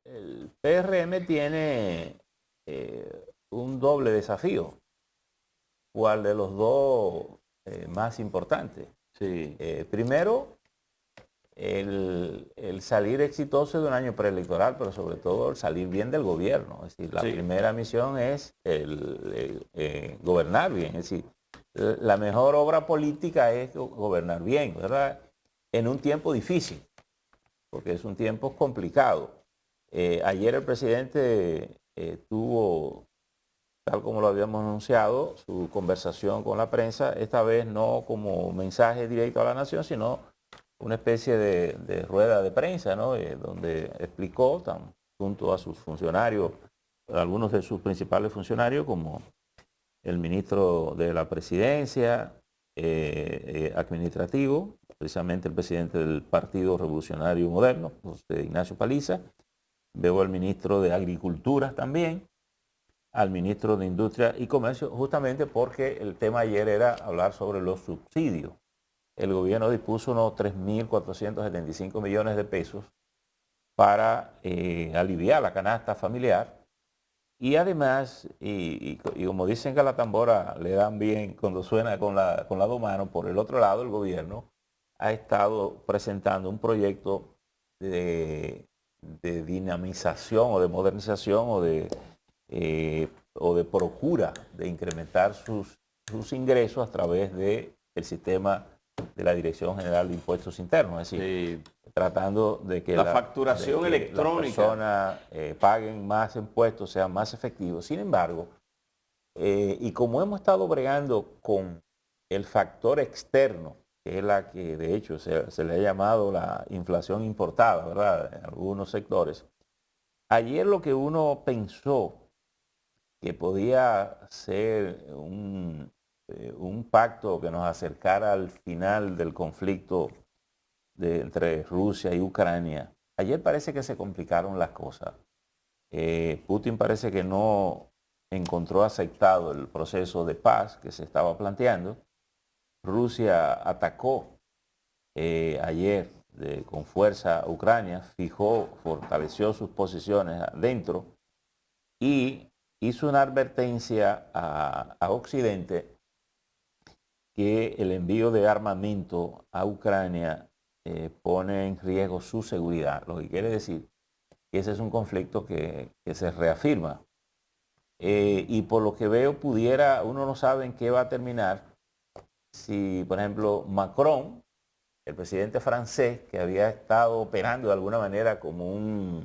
el PRM tiene un doble desafío. ¿Cuál de los dos más importante? Sí. Primero, el salir exitoso de un año preelectoral, pero sobre todo el salir bien del gobierno. Es decir, la primera misión es gobernar bien. Es decir, la mejor obra política es gobernar bien, ¿verdad? En un tiempo difícil, porque es un tiempo complicado. Ayer el presidente tuvo, tal como lo habíamos anunciado, su conversación con la prensa, esta vez no como mensaje directo a la nación, sino una especie de rueda de prensa, ¿no? Donde explicó, junto a sus funcionarios, algunos de sus principales funcionarios, como el ministro de la Presidencia, administrativo, precisamente el presidente del Partido Revolucionario Moderno, José Ignacio Paliza. Veo al ministro de Agricultura también, al ministro de Industria y Comercio, justamente porque el tema ayer era hablar sobre los subsidios. El gobierno dispuso unos 3.475 millones de pesos para aliviar la canasta familiar. Y además, y como dicen que la tambora le dan bien cuando suena con las dos manos, por el otro lado el gobierno ha estado presentando un proyecto de dinamización o de modernización o de procura de incrementar sus ingresos a través del sistema de la Dirección General de Impuestos Internos. Es decir, tratando de que la facturación electrónica, las personas paguen más impuestos, sean más efectivos. Sin embargo, y como hemos estado bregando con el factor externo, que es la que de hecho se le ha llamado la inflación importada, ¿verdad? En algunos sectores. Ayer lo que uno pensó que podía ser un pacto que nos acercara al final del conflicto entre Rusia y Ucrania, ayer parece que se complicaron las cosas. Putin parece que no encontró aceptado el proceso de paz que se estaba planteando. Rusia atacó ayer con fuerza a Ucrania, fortaleció sus posiciones adentro y hizo una advertencia a Occidente que el envío de armamento a Ucrania pone en riesgo su seguridad, lo que quiere decir que ese es un conflicto que se reafirma. Y por lo que veo uno no sabe en qué va a terminar si, por ejemplo, Macron, el presidente francés, que había estado operando de alguna manera como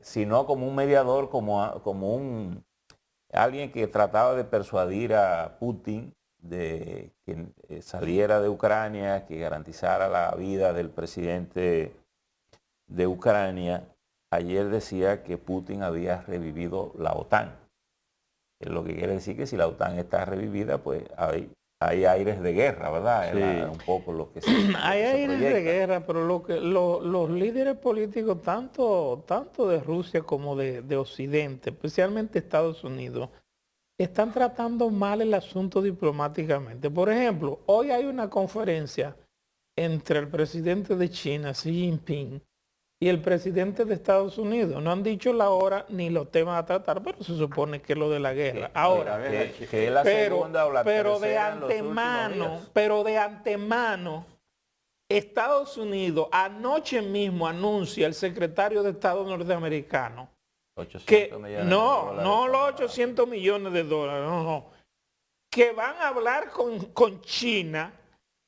si no como un mediador, como alguien que trataba de persuadir a Putin de que saliera de Ucrania, que garantizara la vida del presidente de Ucrania, ayer decía que Putin había revivido la OTAN. Lo que quiere decir que si la OTAN está revivida, pues hay aires de guerra, ¿verdad? sí. Un poco lo que se Hay aires de proyecta. guerra, pero los líderes políticos, tanto de Rusia como de Occidente, especialmente Estados Unidos, están tratando mal el asunto diplomáticamente. Por ejemplo, hoy hay una conferencia entre el presidente de China, Xi Jinping, y el presidente de Estados Unidos. No han dicho la hora ni los temas a tratar, pero se supone que es lo de la guerra. Ahora, que es la segunda o la tercera pero de antemano, Estados Unidos anoche mismo anuncia el secretario de Estado norteamericano 800 millones de dólares. no los 800 millones de dólares, no, que van a hablar con China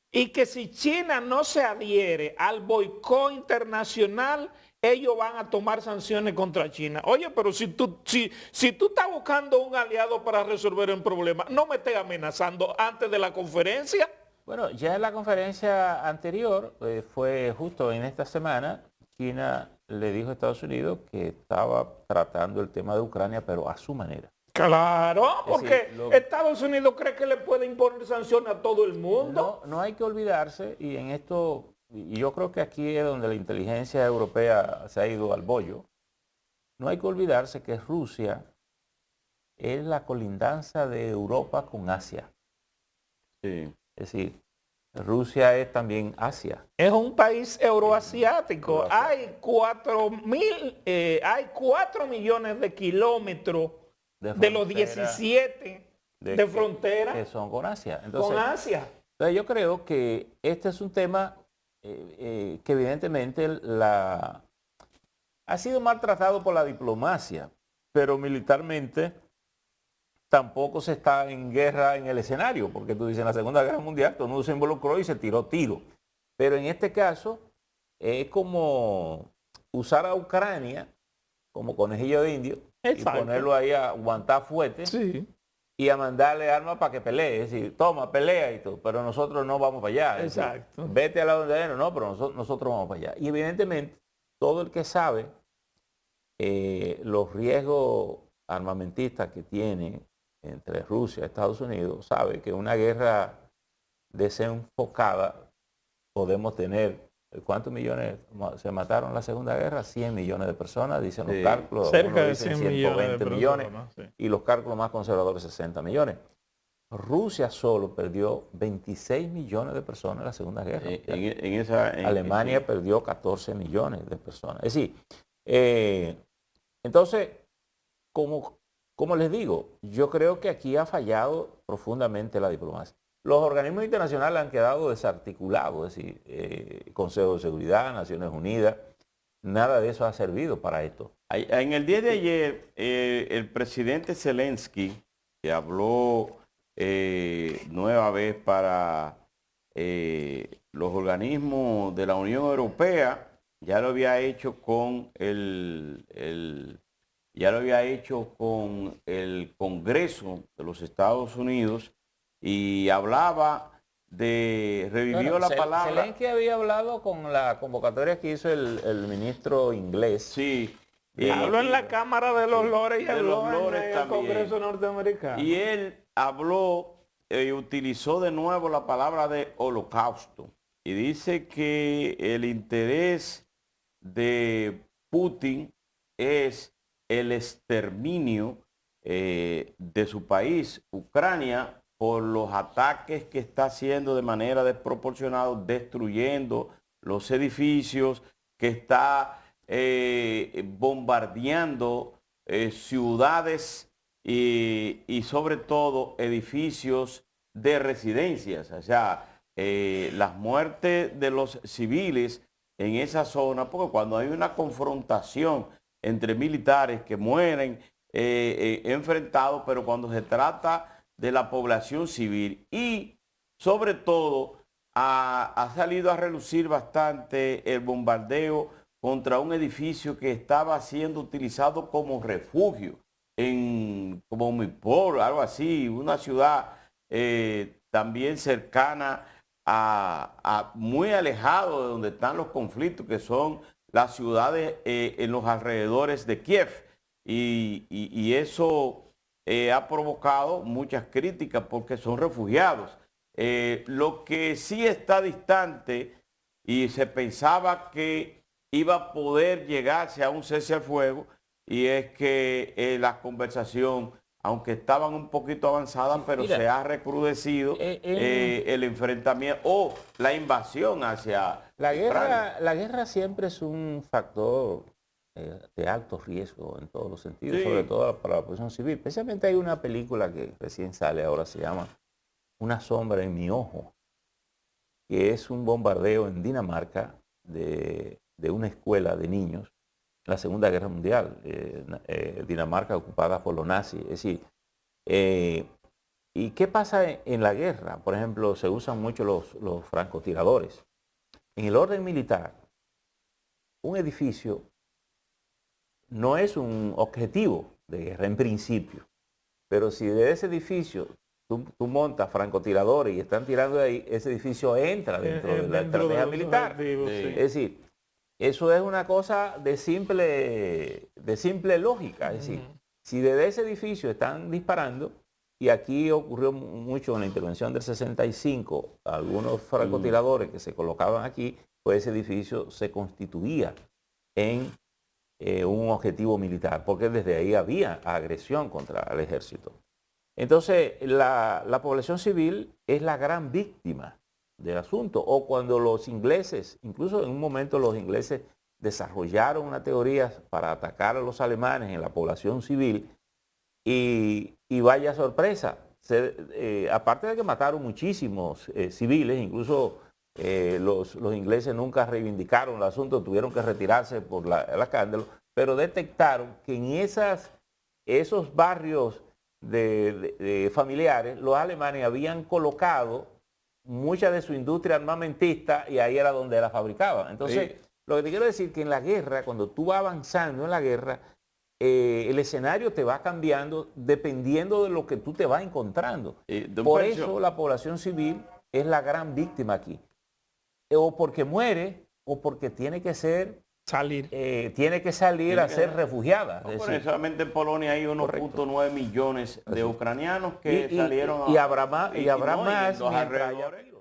y que si China no se adhiere al boicot internacional, ellos van a tomar sanciones contra China. Oye, pero si tú estás buscando un aliado para resolver un problema, no me estés amenazando antes de la conferencia. Bueno, ya en la conferencia anterior, fue justo en esta semana, China le dijo a Estados Unidos que estaba tratando el tema de Ucrania, pero a su manera. Claro, porque Estados Unidos cree que le puede imponer sanciones a todo el mundo. No hay que olvidarse, y en esto, y yo creo que aquí es donde la inteligencia europea se ha ido al bollo, no hay que olvidarse que Rusia es la colindanza de Europa con Asia. Sí. Es decir, Rusia es también Asia. Es un país euroasiático. Euroasiático. Hay 4 millones de kilómetros de los 17 de frontera que son con Asia. con Entonces, Asia. yo creo que este es un tema que evidentemente ha sido maltratado por la diplomacia, pero militarmente tampoco se está en guerra en el escenario, porque tú dices, en la Segunda Guerra Mundial todo el mundo se involucró y se tiró tiro. Pero en este caso es como usar a Ucrania como conejillo de indio. Exacto. Y ponerlo ahí a aguantar fuerte. Sí. Y a mandarle armas para que pelee. Es decir, toma, pelea y todo, pero nosotros no vamos para allá. Exacto. Decir, vete a la donde no, pero nosotros vamos para allá. Y evidentemente, todo el que sabe los riesgos armamentistas que tiene entre Rusia y Estados Unidos, sabe que una guerra desenfocada podemos tener. ¿Cuántos millones se mataron en la Segunda Guerra? 100 millones de personas, dicen los cálculos. Cerca de 100 120 millones. Sí. Y los cálculos más conservadores, 60 millones. Rusia solo perdió 26 millones de personas en la Segunda Guerra. Alemania perdió 14 millones de personas. Es decir, entonces, como les digo, yo creo que aquí ha fallado profundamente la diplomacia. Los organismos internacionales han quedado desarticulados, es decir, Consejo de Seguridad, Naciones Unidas, nada de eso ha servido para esto. En el día de ayer, el presidente Zelensky, que habló nueva vez para los organismos de la Unión Europea, ya lo había hecho con el Congreso de los Estados Unidos, y hablaba revivió la palabra. Zelensky había hablado con la convocatoria que hizo el ministro inglés. Sí. Habló en la Cámara de los Lores y habló en el Congreso norteamericano. Y él habló utilizó de nuevo la palabra de holocausto. Y dice que el interés de Putin es el exterminio de su país, Ucrania, por los ataques que está haciendo de manera desproporcionada, destruyendo los edificios, que está bombardeando ciudades y sobre todo edificios de residencias. O sea, las muertes de los civiles en esa zona, porque cuando hay una confrontación entre militares que mueren enfrentados, pero cuando se trata de la población civil y sobre todo ha salido a relucir bastante el bombardeo contra un edificio que estaba siendo utilizado como refugio como Mipor, algo así, una ciudad también cercana muy alejado de donde están los conflictos, que son las ciudades en los alrededores de Kiev, y eso ha provocado muchas críticas porque son refugiados. Lo que sí está distante y se pensaba que iba a poder llegarse a un cese al fuego, y es que la conversación, aunque estaban un poquito avanzadas, pero se ha recrudecido el enfrentamiento o la invasión hacia la guerra siempre es un factor de alto riesgo en todos los sentidos, sí, sobre todo para la población civil. Especialmente hay una película que recién sale ahora, se llama Una sombra en mi ojo, que es un bombardeo en Dinamarca de una escuela de niños en la Segunda Guerra Mundial, Dinamarca ocupada por los nazis. Es decir, ¿y qué pasa en la guerra? Por ejemplo, se usan mucho los francotiradores. En el orden militar, un edificio no es un objetivo de guerra en principio, pero si de ese edificio tú montas francotiradores y están tirando de ahí, ese edificio entra dentro de la estrategia militar. Sí. Es decir, eso es una cosa de simple lógica. Es decir, si desde ese edificio están disparando, y aquí ocurrió mucho en la intervención del 65, algunos francotiradores que se colocaban aquí, pues ese edificio se constituía en un objetivo militar, porque desde ahí había agresión contra el ejército. Entonces, la población civil es la gran víctima del asunto. O cuando los ingleses, incluso en un momento los ingleses desarrollaron una teoría para atacar a los alemanes en la población civil y vaya sorpresa, aparte de que mataron muchísimos civiles, incluso los ingleses nunca reivindicaron el asunto, tuvieron que retirarse por el escándalo, pero detectaron que en esos barrios de familiares, los alemanes habían colocado mucha de su industria armamentista y ahí era donde la fabricaban. Entonces, sí, lo que te quiero decir es que en la guerra, cuando tú vas avanzando en la guerra, el escenario te va cambiando dependiendo de lo que tú te vas encontrando. Por eso la población civil es la gran víctima aquí. O porque muere o porque tiene que salir a ser refugiada. No, solamente en Polonia hay 1.9 millones de ucranianos que salieron y habrá más alrededores.